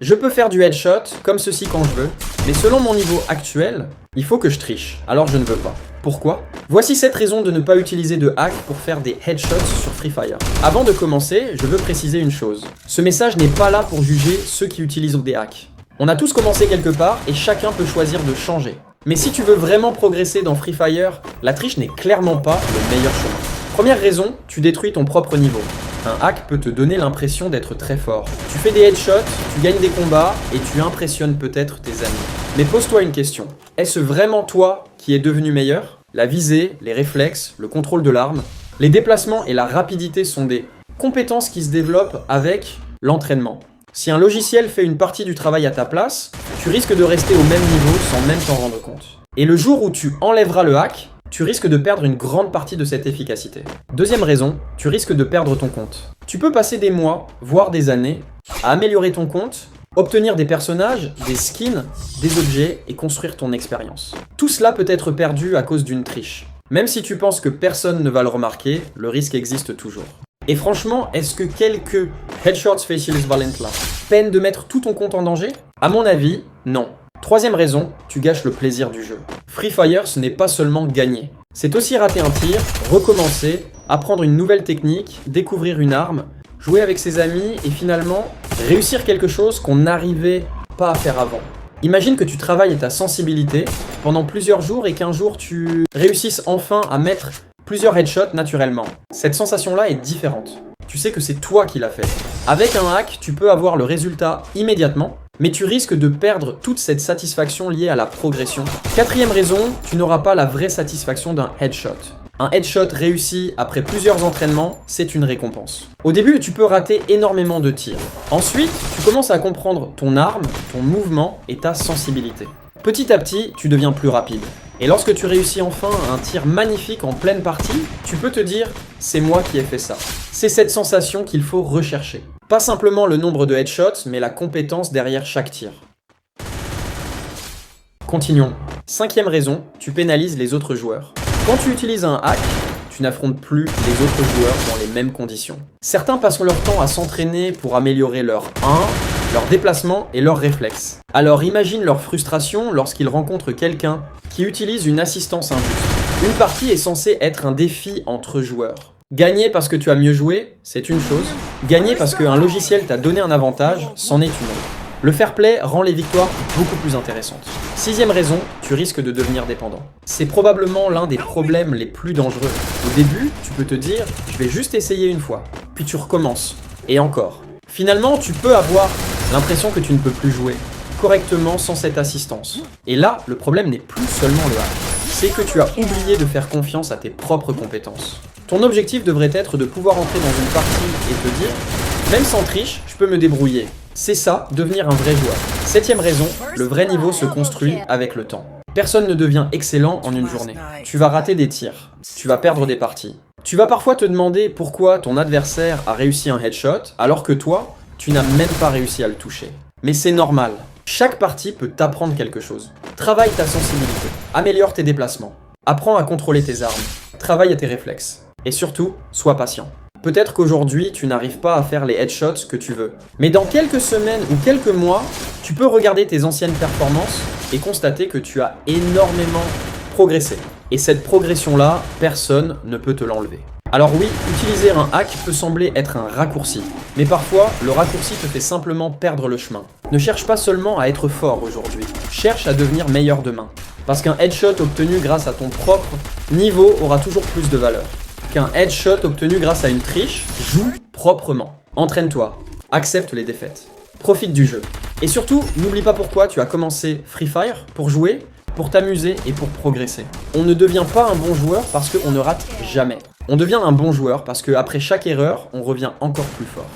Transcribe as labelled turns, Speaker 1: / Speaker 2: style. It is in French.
Speaker 1: Je peux faire du headshot comme ceci quand je veux, mais selon mon niveau actuel, il faut que je triche, alors je ne veux pas. Pourquoi? Voici 7 raisons de ne pas utiliser de hack pour faire des headshots sur Free Fire. Avant de commencer, je veux préciser une chose. Ce message n'est pas là pour juger ceux qui utilisent des hacks. On a tous commencé quelque part et chacun peut choisir de changer. Mais si tu veux vraiment progresser dans Free Fire, la triche n'est clairement pas le meilleur chemin. Première raison, tu détruis ton propre niveau. Un hack peut te donner l'impression d'être très fort. Tu fais des headshots, tu gagnes des combats et tu impressionnes peut-être tes amis. Mais pose-toi une question. Est-ce vraiment toi qui es devenu meilleur? La visée, les réflexes, le contrôle de l'arme, les déplacements et la rapidité sont des compétences qui se développent avec l'entraînement. Si un logiciel fait une partie du travail à ta place, tu risques de rester au même niveau sans même t'en rendre compte. Et le jour où tu enlèveras le hack, tu risques de perdre une grande partie de cette efficacité. Deuxième raison, tu risques de perdre ton compte. Tu peux passer des mois, voire des années, à améliorer ton compte, obtenir des personnages, des skins, des objets et construire ton expérience. Tout cela peut être perdu à cause d'une triche. Même si tu penses que personne ne va le remarquer, le risque existe toujours. Et franchement, est-ce que quelques Headshots Facialist Valentla peinent de mettre tout ton compte en danger? À mon avis, non. Troisième raison, tu gâches le plaisir du jeu. Free Fire, ce n'est pas seulement gagner. C'est aussi rater un tir, recommencer, apprendre une nouvelle technique, découvrir une arme, jouer avec ses amis et finalement réussir quelque chose qu'on n'arrivait pas à faire avant. Imagine que tu travailles ta sensibilité pendant plusieurs jours et qu'un jour tu réussisses enfin à mettre plusieurs headshots naturellement. Cette sensation-là est différente. Tu sais que c'est toi qui l'as fait. Avec un hack, tu peux avoir le résultat immédiatement, mais tu risques de perdre toute cette satisfaction liée à la progression. Quatrième raison, tu n'auras pas la vraie satisfaction d'un headshot. Un headshot réussi après plusieurs entraînements, c'est une récompense. Au début, tu peux rater énormément de tirs. Ensuite, tu commences à comprendre ton arme, ton mouvement et ta sensibilité. Petit à petit, tu deviens plus rapide. Et lorsque tu réussis enfin un tir magnifique en pleine partie, tu peux te dire « c'est moi qui ai fait ça ». C'est cette sensation qu'il faut rechercher. Pas simplement le nombre de headshots, mais la compétence derrière chaque tir. Continuons. Cinquième raison, tu pénalises les autres joueurs. Quand tu utilises un hack, tu n'affrontes plus les autres joueurs dans les mêmes conditions. Certains passent leur temps à s'entraîner pour améliorer leur 1, leur déplacement et leurs réflexes. Alors imagine leur frustration lorsqu'ils rencontrent quelqu'un qui utilise une assistance injuste. Une partie est censée être un défi entre joueurs. Gagner parce que tu as mieux joué, c'est une chose. Gagner parce qu'un logiciel t'a donné un avantage, c'en est une autre. Le fair play rend les victoires beaucoup plus intéressantes. Sixième raison, tu risques de devenir dépendant. C'est probablement l'un des problèmes les plus dangereux. Au début, tu peux te dire « je vais juste essayer une fois », puis tu recommences, et encore. Finalement, tu peux avoir l'impression que tu ne peux plus jouer correctement sans cette assistance. Et là, le problème n'est plus seulement le hack, c'est que tu as oublié de faire confiance à tes propres compétences. Ton objectif devrait être de pouvoir entrer dans une partie et te dire « même sans triche, je peux me débrouiller ». C'est ça, devenir un vrai joueur. Septième raison, le vrai niveau se construit avec le temps. Personne ne devient excellent en une journée. Tu vas rater des tirs, tu vas perdre des parties. Tu vas parfois te demander pourquoi ton adversaire a réussi un headshot alors que toi, tu n'as même pas réussi à le toucher. Mais c'est normal. Chaque partie peut t'apprendre quelque chose. Travaille ta sensibilité, améliore tes déplacements, apprends à contrôler tes armes, travaille à tes réflexes. Et surtout, sois patient. Peut-être qu'aujourd'hui, tu n'arrives pas à faire les headshots que tu veux. Mais dans quelques semaines ou quelques mois, tu peux regarder tes anciennes performances et constater que tu as énormément progressé. Et cette progression-là, personne ne peut te l'enlever. Alors oui, utiliser un hack peut sembler être un raccourci. Mais parfois, le raccourci te fait simplement perdre le chemin. Ne cherche pas seulement à être fort aujourd'hui. Cherche à devenir meilleur demain. Parce qu'un headshot obtenu grâce à ton propre niveau aura toujours plus de valeur. Qu'un headshot obtenu grâce à une triche, joue proprement. Entraîne-toi, accepte les défaites, profite du jeu. Et surtout, n'oublie pas pourquoi tu as commencé Free Fire, pour jouer, pour t'amuser et pour progresser. On ne devient pas un bon joueur parce qu'on ne rate jamais. On devient un bon joueur parce qu'après chaque erreur, on revient encore plus fort.